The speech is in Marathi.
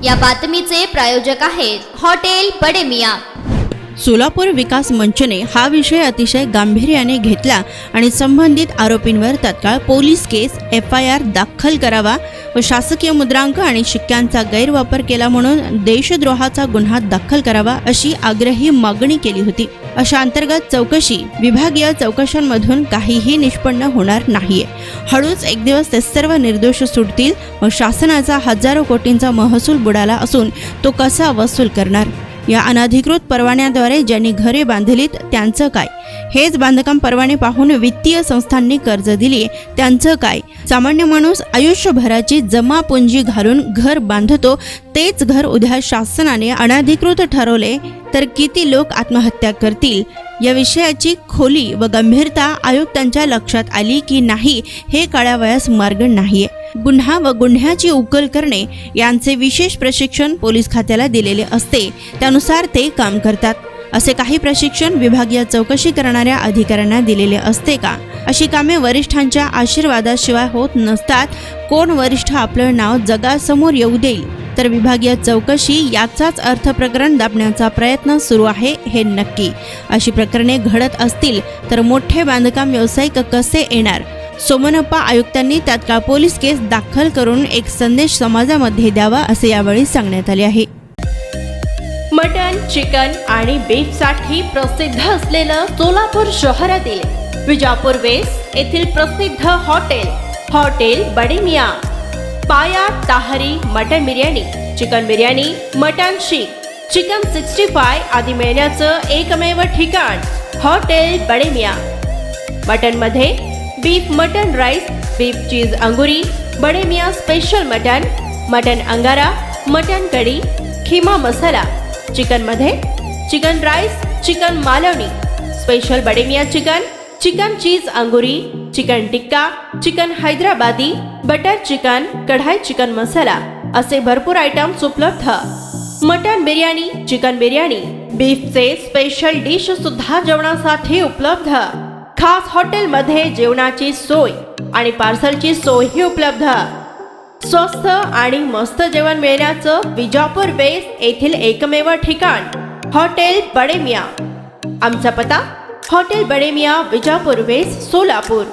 या बातमीचे प्रायोजक आहेत हॉटेल बडे मियां। सोलापूर विकास मंचने हा विषय अतिशय गांभीर्याने घेतला आणि संबंधित आरोपींवर तत्काळ पोलीस केस FIR दाखल करावा व शासकीय मुद्रांक आणि शिक्क्यांचा गैरवापर केला म्हणून देशद्रोहाचा गुन्हा दाखल करावा अशी आग्रही मागणी केली होती। अशा अंतर्गत चौकशी विभागीय चौकशांमधून काहीही निष्पन्न होणार नाहीये। हळूच एक दिवस ते सर्व निर्दोष सुटतील व शासनाचा हजारो कोटींचा महसूल बुडाला असून तो कसा वसूल करणार? या अनधिकृत परवान्याद्वारे ज्यांनी घरे बांधलीत त्यांचं काय? हेच बांधकाम परवाने पाहून वित्तीय संस्थांनी कर्ज दिली त्यांचं काय? सामान्य माणूस आयुष्यभराची जमा पुंजी घालून घर बांधतो, तेच घर उद्या शासनाने अनधिकृत ठरवले तर किती लोक आत्महत्या करतील? या विषयाची खोली व गंभीरता आयुक्तांच्या लक्षात आली की नाही हे कळावयास मार्ग नाहीये। गुन्हा व गुन्ह्याची उकल करणे यांचे विशेष प्रशिक्षण पोलीस खात्याला दिलेले असते, त्यानुसार ते काम करतात। असे काही प्रशिक्षण विभागीय चौकशी करणाऱ्या अधिकाऱ्यांना दिलेले असते का? अशी कामे वरिष्ठांच्या आशीर्वादाशिवाय होत नसतात। कोण वरिष्ठ आपलं नाव जगासमोर येऊ देईल? तर विभागीय चौकशी याचाच अर्थ प्रकरण दाबण्याचा प्रयत्न सुरू आहे हे नक्की। अशी प्रकरणे घडत असतील तर मोठे बांधकाम व्यावसायिक कसे येणार? सोमनप्पा आयुक्तांनी तात्काळ पोलीस केस दाखल करून एक संदेश समाजामध्ये द्यावा असे यावेळी सांगण्यात आले आहे। मटन, चिकन आणि बीफ साठी प्रसिद्ध असलेलं सोलापूर शहरातील विजापूर वेस्ट येथील प्रसिद्ध हॉटेल बडे मियां। पाया ताहरी mutton biryani, chicken biryani, mutton seekh, chicken 65 आदी मिळण्याचं एकमेव ठिकाण हॉटेल बडे मियां। मटन मध्ये beef mutton rice, beef cheese अंगुरी, Bade Miyan special mutton, mutton अंगारा, मटन कढी, खीमा मसाला। चिकन मध्ये chicken rice, chicken Malvani, special Bade Miyan chicken, chicken cheese अंगुरी, chicken tikka, chicken Hyderabadi, butter chicken, kadai chicken masala असे भरपूर आयटम्स उपलब्ध। मटन बिर्याणी, चिकन बिर्याणी, बीफचे स्पेशल डिश सुद्धा जेवणासाठी उपलब्ध। खास हॉटेलमध्ये जेवणाची सोय आणि पार्सलची सोयही उपलब्ध। स्वस्त आणि मस्त जेवण मिळण्याचं विजापूर वेस्ट येथील एकमेव ठिकाण हॉटेल बडे मियां। आमचा पत्ता हॉटेल बडे मियां, विजापूर वेस्ट, सोलापूर।